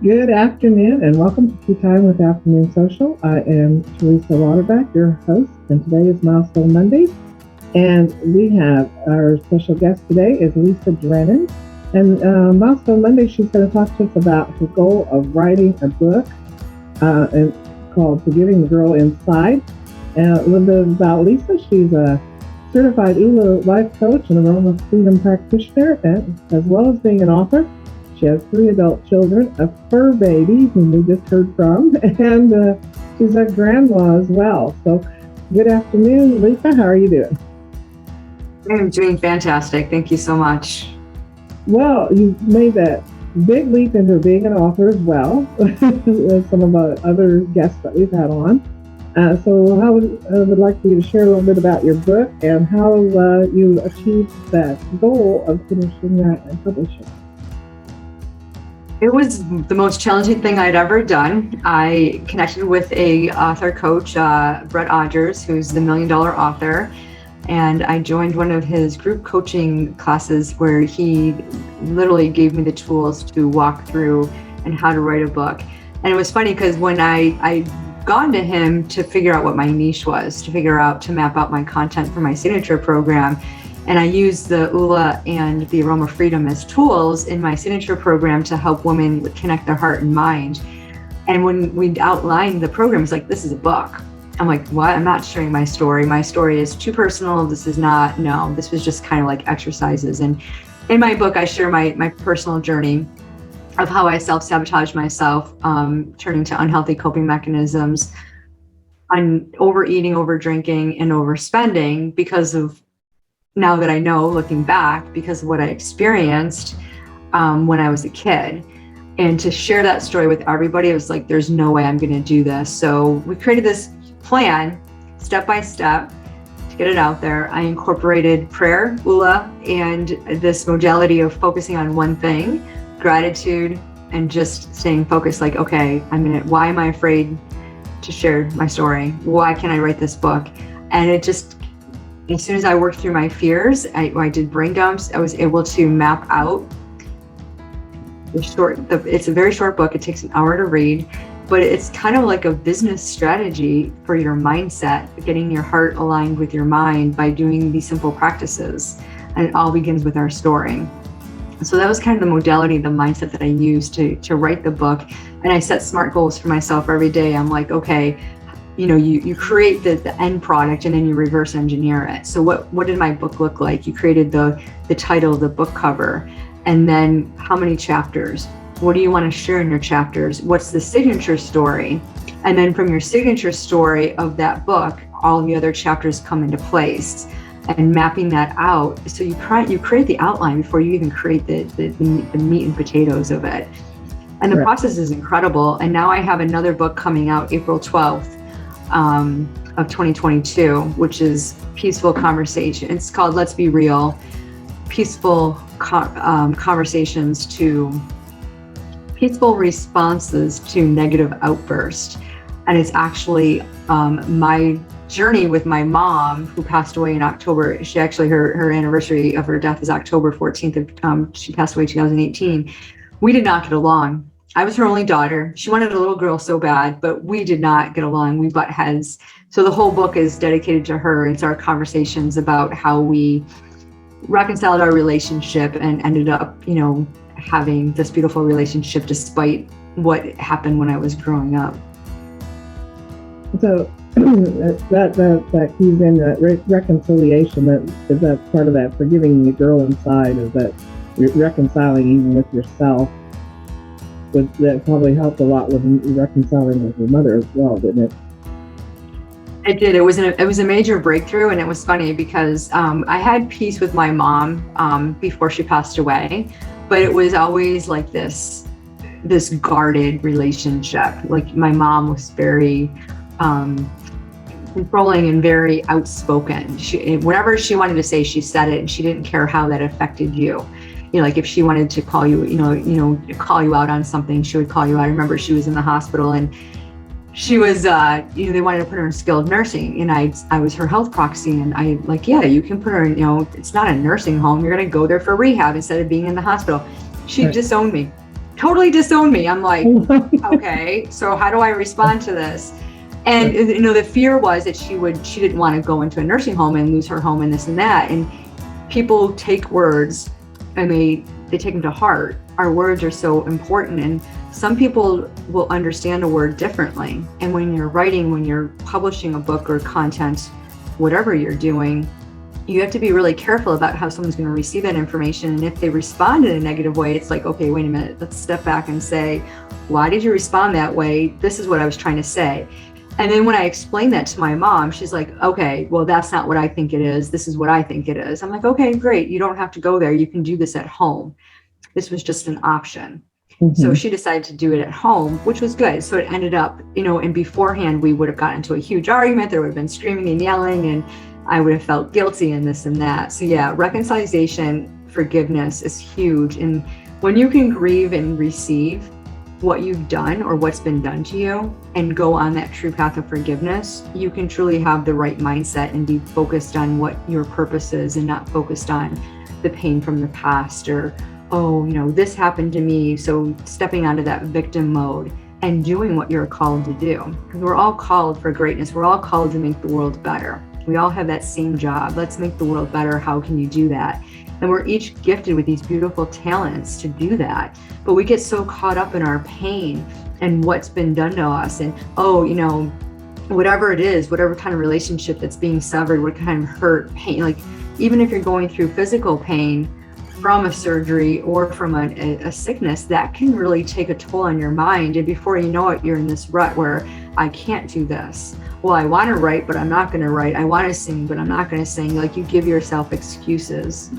Good afternoon and welcome to Tea Time with Afternoon Social. I am Teresa Lauterbach, your host, and today is Milestone Mondays. And we have our special guest today is Lisa Drennon. And Milestone Monday, she's going to talk to us about her goal of writing a book and called Forgiving the Girl Inside. A little bit about Lisa. She's a certified Oola life coach and Aroma practitioner, as well as being an author. She has 3 adult children, a furbaby, whom we just heard from, and she's a grandma as well. So, good afternoon, Lisa. How are you doing? I'm doing fantastic. Thank you so much. Well, you made that big leap into being an author as well, with some of the other guests that we've had on. So I would like for you to share a little bit about your book and how you achieved that goal of finishing that and publishing. It was the most challenging thing I'd ever done. I connected with a author coach, Brett Odgers, who's the $1 Million Author, and I joined one of his group coaching classes where he literally gave me the tools to walk through and how to write a book. And it was funny because when I gone to him to figure out what my niche was, to map out my content for my signature program. And I used the Oola and the Aroma Freedom as tools in my signature program to help women connect their heart and mind. And when we outlined the program, it's like, this is a book. I'm like, what? I'm not sharing my story. My story is too personal. This was just kind of like exercises. And in my book, I share my personal journey of how I self-sabotage myself, turning to unhealthy coping mechanisms, on overeating, overdrinking, and overspending because of, now that I know, looking back, because of what I experienced when I was a kid. And to share that story with everybody, it was like, there's no way I'm going to do this. So we created this plan, step by step, to get it out there. I incorporated prayer, Oola, and this modality of focusing on one thing, gratitude, and just staying focused. Like, okay, why am I afraid to share my story? Why can't I write this book? And it just, as soon as I worked through my fears, I did brain dumps. I was able to map out it's a very short book. It takes an hour to read, but it's kind of like a business strategy for your mindset, getting your heart aligned with your mind by doing these simple practices. And it all begins with our story. So that was kind of the modality, the mindset that I used to write the book. And I set SMART goals for myself every day. I'm like, okay, you create the end product and then you reverse engineer it. So what did my book look like? You created the title, the book cover, and then how many chapters? What do you want to share in your chapters? What's the signature story? And then from your signature story of that book, all the other chapters come into place. And mapping that out, so you create the outline before you even create the meat and potatoes of it. And the process is incredible. And now I have another book coming out April 12th of 2022, which is Peaceful Conversation. It's called Let's Be Real, Peaceful Conversations to Peaceful Responses to Negative Outbursts. And it's actually my journey with my mom, who passed away in October. She actually, her anniversary of her death is October 14th. She passed away 2018. We did not get along. I was her only daughter. She wanted a little girl so bad, but we did not get along. We butt heads. So the whole book is dedicated to her. It's our conversations about how we reconciled our relationship and ended up, having this beautiful relationship despite what happened when I was growing up. So that keys in that reconciliation. That part of that forgiving the girl inside, is that you're reconciling even with yourself. That probably helped a lot with reconciling with your mother as well, didn't it? It did. It was a major breakthrough, and it was funny because I had peace with my mom before she passed away, but it was always like this guarded relationship. Like, my mom was very controlling and very outspoken. Whatever she wanted to say, she said it, and she didn't care how that affected you. Like if she wanted to call you, call you out on something, she would call you out. I remember she was in the hospital and she was, they wanted to put her in skilled nursing, and I was her health proxy, and I like, yeah, you can put her in, it's not a nursing home. You're going to go there for rehab instead of being in the hospital. She disowned me totally disowned me. I'm like, okay, so how do I respond to this? And the fear was that she didn't want to go into a nursing home and lose her home and this and that. And people take words and they take them to heart. Our words are so important, and some people will understand a word differently. And when you're writing, when you're publishing a book or content, whatever you're doing, you have to be really careful about how someone's going to receive that information. And if they respond in a negative way, it's like, okay, wait a minute, let's step back and say, why did you respond that way? This is what I was trying to say. And then when I explained that to my mom, she's like, okay, well, that's not what I think it is. This is what I think it is. I'm like, okay, great. You don't have to go there. You can do this at home. This was just an option. So she decided to do it at home, which was good. So it ended up, and beforehand, we would have gotten into a huge argument. There would have been screaming and yelling, and I would have felt guilty and this and that. So yeah, reconciliation, forgiveness is huge. And when you can grieve and receive what you've done or what's been done to you and go on that true path of forgiveness, you can truly have the right mindset and be focused on what your purpose is and not focused on the pain from the past or, this happened to me. So stepping onto that victim mode and doing what you're called to do. Because we're all called for greatness. We're all called to make the world better. We all have that same job. Let's make the world better. How can you do that? And we're each gifted with these beautiful talents to do that. But we get so caught up in our pain and what's been done to us. And, whatever it is, whatever kind of relationship that's being severed, what kind of hurt, pain, like even if you're going through physical pain from a surgery or from a sickness, that can really take a toll on your mind. And before you know it, you're in this rut where I can't do this. Well, I want to write, but I'm not going to write. I want to sing, but I'm not going to sing. Like you give yourself excuses.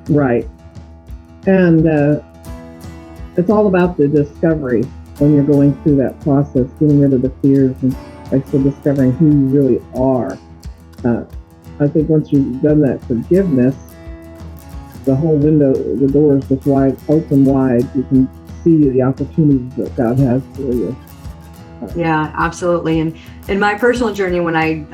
Right. And it's all about the discovery when you're going through that process, getting rid of the fears and discovering who you really are. I think once you've done that forgiveness, the whole window, the door is just open wide. You can see the opportunities that God has for you. Yeah, absolutely. And in my personal journey, when I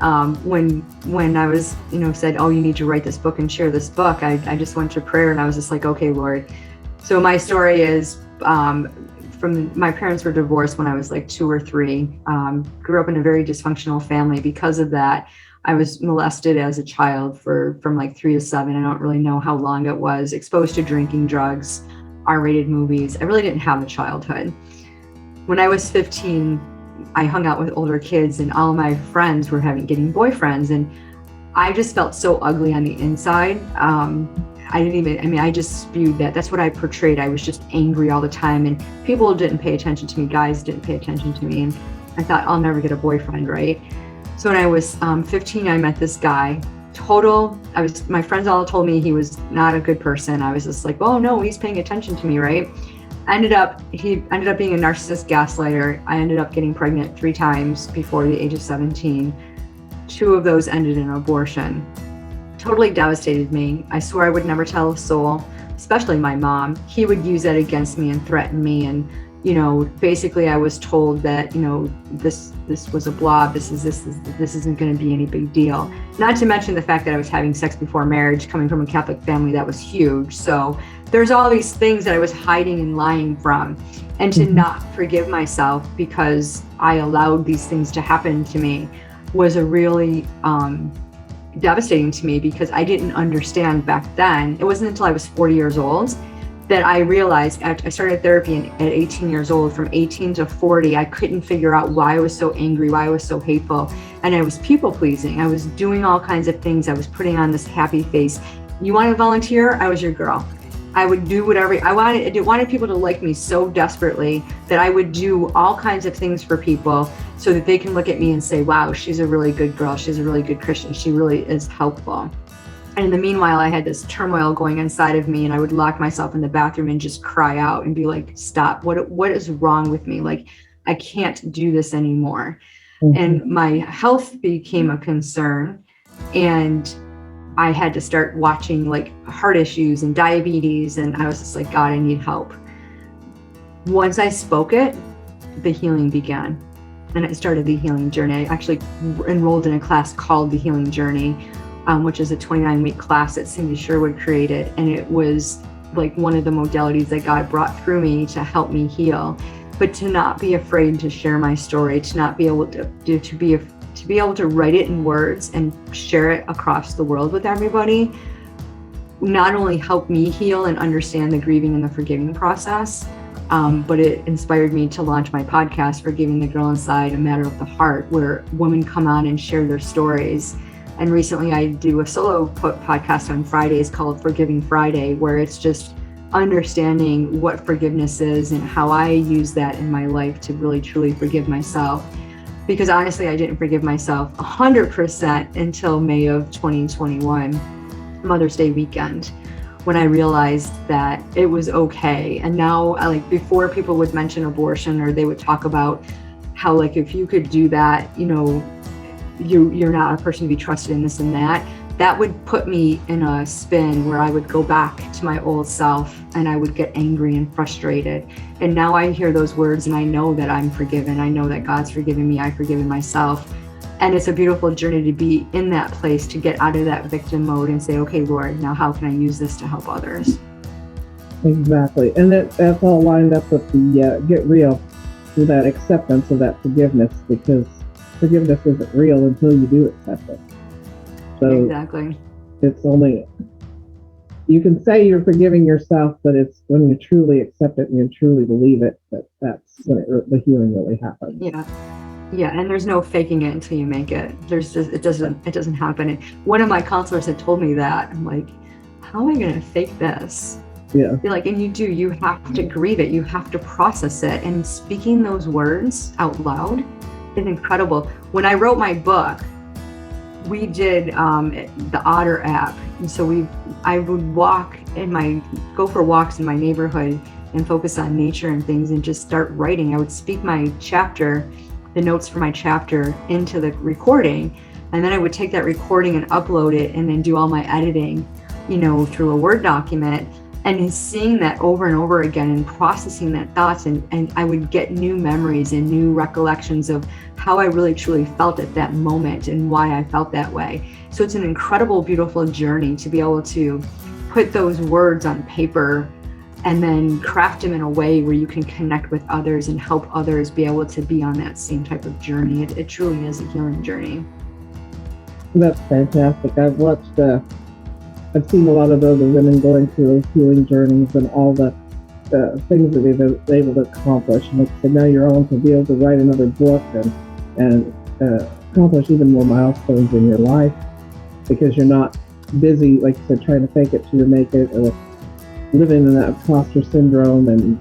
was, said, oh, you need to write this book and share this book, I just went to prayer and I was just like, okay, Lord. So my story is, my parents were divorced when I was like 2 or 3, grew up in a very dysfunctional family. Because of that, I was molested as a child from like 3 to 7. I don't really know how long it was, exposed to drinking, drugs, R-rated movies. I really didn't have a childhood. When I was 15, I hung out with older kids and all of my friends were getting boyfriends, and I just felt so ugly on the inside. I just spewed that. That's what I portrayed. I was just angry all the time, and people didn't pay attention to me. Guys didn't pay attention to me, and I thought I'll never get a boyfriend, right? So when I was 15, I met this guy. My friends all told me he was not a good person. I was just like, oh no, he's paying attention to me, right? He ended up being a narcissist gaslighter. I ended up getting pregnant 3 times before the age of 17. 2 of those ended in abortion. Totally devastated me. I swore I would never tell a soul, especially my mom. He would use that against me and threaten me. And, basically I was told that, this was a blob. This isn't going to be any big deal. Not to mention the fact that I was having sex before marriage, coming from a Catholic family. That was huge. So there's all these things that I was hiding and lying from, and to not forgive myself because I allowed these things to happen to me was a really devastating to me, because I didn't understand back then. It wasn't until I was 40 years old that I realized, I started therapy at 18 years old. From 18 to 40, I couldn't figure out why I was so angry, why I was so hateful. And I was people pleasing. I was doing all kinds of things. I was putting on this happy face. You want to volunteer? I was your girl. I would do whatever I wanted people to like me so desperately that I would do all kinds of things for people so that they can look at me and say, wow, she's a really good girl. She's a really good Christian. She really is helpful. And in the meanwhile, I had this turmoil going inside of me, and I would lock myself in the bathroom and just cry out and be like, stop, what is wrong with me? Like, I can't do this anymore. And my health became a concern, and I had to start watching like heart issues and diabetes. And I was just like, God, I need help. Once I spoke it, the healing began. And I started the healing journey. I actually enrolled in a class called The Healing Journey, which is a 29-week class that Cindy Sherwood created. And it was like one of the modalities that God brought through me to help me heal. But to not be afraid to share my story, to not be able to be able to write it in words and share it across the world with everybody, not only helped me heal and understand the grieving and the forgiving process, but it inspired me to launch my podcast, Forgiving the Girl Inside, A Matter of the Heart, where women come on and share their stories. And recently I do a solo podcast on Fridays called Forgiving Friday, where it's just understanding what forgiveness is and how I use that in my life to really truly forgive myself. Because honestly, I didn't forgive myself 100% until May of 2021, Mother's Day weekend, when I realized that it was okay. And now, like, before people would mention abortion, or they would talk about how, like, if you could do that, you know, you're not a person to be trusted in this and that would put me in a spin where I would go back to my old self and I would get angry and frustrated. And now I hear those words and I know that I'm forgiven. I know that God's forgiven me. I've forgiven myself. And it's a beautiful journey to be in that place, to get out of that victim mode and say, okay, Lord, now how can I use this to help others? Exactly. And that's all lined up with the get real, with that acceptance of that forgiveness, because forgiveness isn't real until you do accept it. So exactly. It's only, you can say you're forgiving yourself, but it's when you truly accept it and you truly believe it, that's when the healing really happens. Yeah, and there's no faking it until you make it. It doesn't happen. And one of my counselors had told me that. I'm like, how am I going to fake this? Yeah. You're like, and you have to grieve it. You have to process it. And speaking those words out loud is incredible. When I wrote my book, we did the Otter app. And so I would go for walks in my neighborhood and focus on nature and things and just start writing. I would speak my chapter, the notes for my chapter, into the recording. And then I would take that recording and upload it and then do all my editing, you know, through a Word document. And seeing that over and over again and processing that thoughts, and I would get new memories and new recollections of how I really truly felt at that moment and why I felt that way. So it's an incredible, beautiful journey to be able to put those words on paper and then craft them in a way where you can connect with others and help others be able to be on that same type of journey. It truly is a healing journey. That's fantastic. I've seen a lot of other women going through those healing journeys and all the things that they've been able to accomplish. And so now you're on to be able to write another book and accomplish even more milestones in your life, because you're not busy, like you said, trying to fake it till you make it, or living in that imposter syndrome. And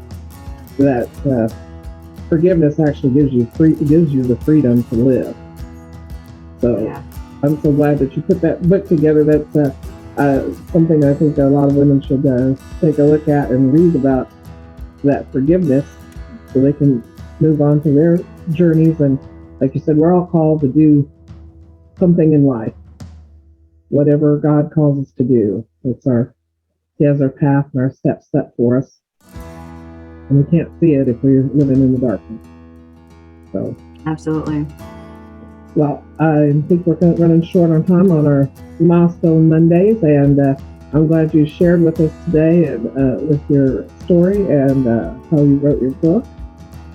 that forgiveness actually gives you the freedom to live. So yeah. I'm so glad that you put that book together. That's something I think a lot of women should take a look at and read about, that forgiveness, so they can move on to their journeys. And like you said, we're all called to do something in life, whatever God calls us to do. He has our path and our steps set for us, and we can't see it if we're living in the darkness. So absolutely. Well, I think we're running short on time on our Milestone Mondays, and I'm glad you shared with us today and with your story and how you wrote your book.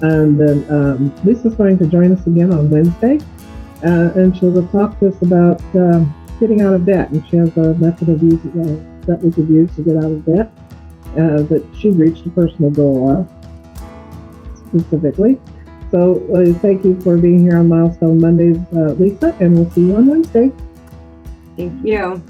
And then Lisa's going to join us again on Wednesday, and she'll talk to us about getting out of debt. And she has a method of use that we could use to get out of debt that she reached a personal goal of specifically. So thank you for being here on Milestone Mondays, Lisa, and we'll see you on Wednesday. Thank you.